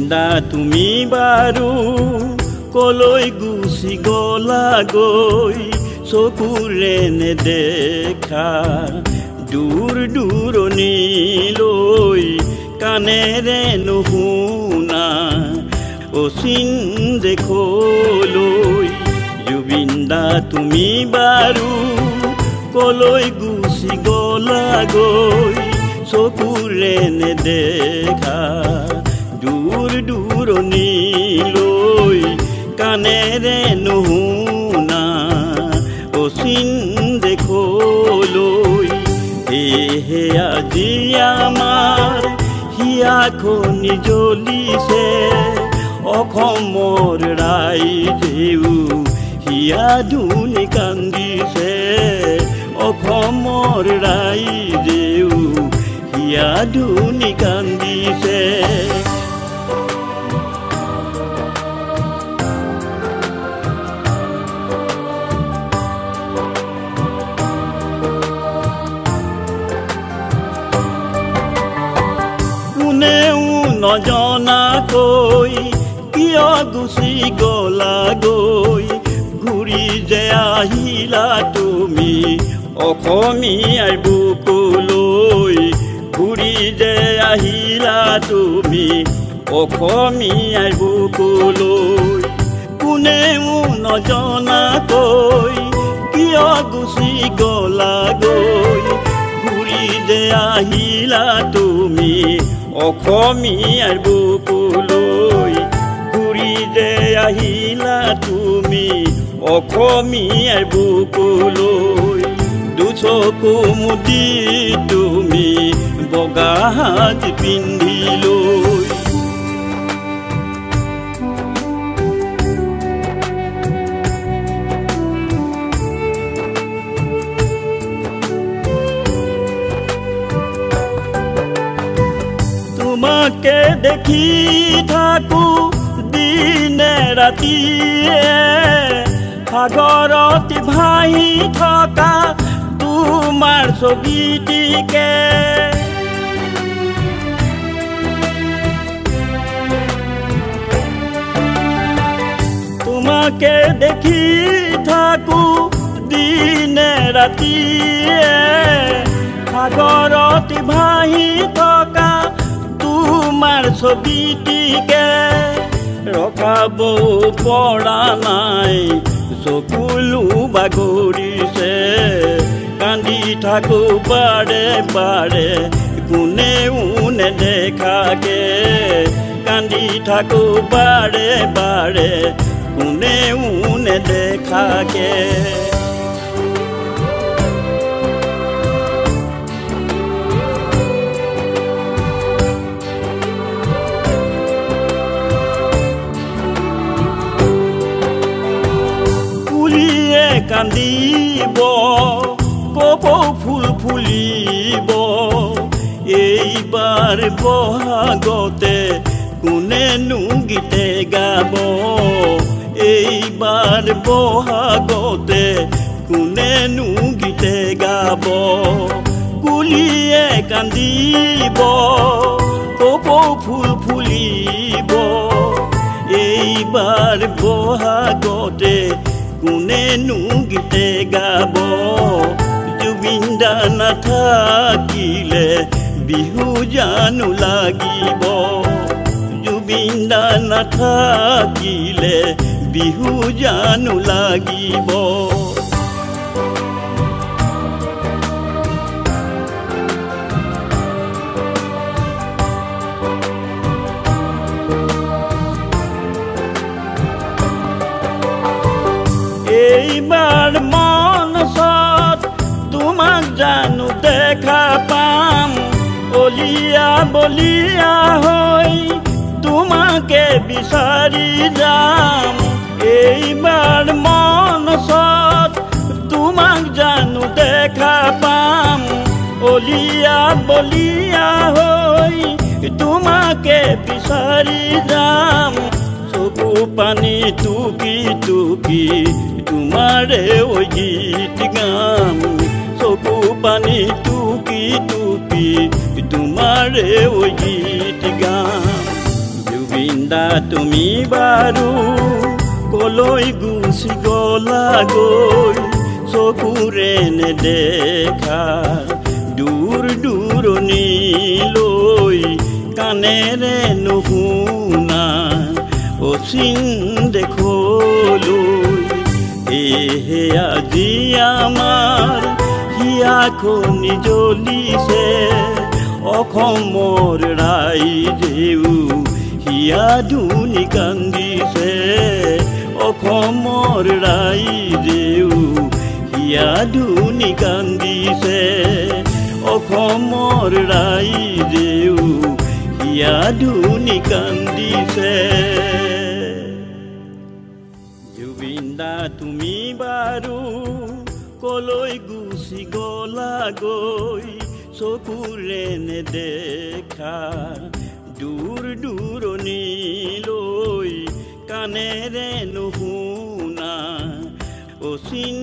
জুবিনদা তুমি বাৰু কলৈ গুচি গলা গৈ চকুৰে নেদেখা দূৰ দূৰণিলৈ কাণেৰে নুশুনা অচিন দেখলৈ জুবিনদা তুমি বাৰু কলৈ গুচি গলা গৈ চকুৰে নেদেখা দূৰ দূৰণিলৈ কাণেৰে নুশুনা অচিন দেখলৈ সেয়েহে আজি আমাৰ হিয়াখনি জ্বলিছে অসমৰ ৰাইজেও হিয়া ধুনি কান্দিছে অসমৰ ৰাইজেও হিয়া ধুনি কান্দিছে কোনেও নজনাকৈ কিয় গুচি গলা গৈ ঘূৰি যে আহিলা তুমি অসমীয়াৰ বুকুলৈ ঘূৰি যে আহিলা তুমি অসমীয়াৰ বুকুলৈ কোনেও নজনাকৈ কিয় গুচি গলা গৈ ঘূৰি যে আহিলা তুমি অসমীয়াৰ বুকুলৈ ঘূৰি যে আহিলা তুমি অসমীয়াৰ বুকুলৈ দুচকু মুদি তুমি বগা সাজ পিন্ধিলৈ তোমাকে দেখি থাকো দিনে ৰাতিয়ে সাগৰত ভাহি থকা তোমাৰ ছবিটিকে তোমাকে দেখি থাকো দিনে ৰাতিয়ে সাগৰত ভাহি থকা তোমাৰ ছবিটিকে ৰখাব পৰা নাই চকুলো বাগৰিছে কান্দি থাকো বাৰে বাৰে কোনেও নেদেখাকে কান্দি থাকো বাৰে বাৰে কোনেও নেদেখাকে কান্দিব কপৌ ফুল ফুলিব এইবাৰ বহাগতে কোনেনো গীতে গাব এইবাৰ বহাগতে কোনেনো গীতে গাব কুলিয়ে কান্দিব কপৌ ফুল ফুলিব এইবাৰ বহাগতে কোনেনো গীতে গাব জুবিনদা নাথাকিলে বিহু জানো লাগিব জুবিনদা নাথাকিলে বিহু জানো লাগিব এইবাৰ মনছত তোমাক জানো দেখা পাম অলিয়া বলিয়া হৈ তোমাকে বিচাৰি যাম এইবাৰ মনছত তোমাক জানো দেখা পাম অলিয়া বলিয়া হৈ তোমাকে বিচাৰি যাম চকু পানী টুকি টুকি তোমাৰে ওই গীত গাম চকু পানী টুকি টুকি তোমাৰে ওই গীত গাম জুবিন দা তুমি বাৰু কলৈ গুচি গলাগৈ চকুৰে নেদেখা দূৰ দূৰণিলৈ কাণেৰে নুশুনা অচিন দেখলৈ এহে আজি আমাৰ হিয়াখনি জ্বলিছে অসমৰ ৰাইজেও হিয়া ধুনি কান্দিছে অসমৰ ৰাইজেও হিয়া ধুনি কান্দিছে অসমৰ ৰাইজেও হিয়া ধুনি কান্দিছে জুবিন দা তুমি বাৰু কলৈ গুচি গলাগৈ চকুৰে নেদেখা দূৰ দূৰণিলৈ কাণেৰে নুশুনা অচিন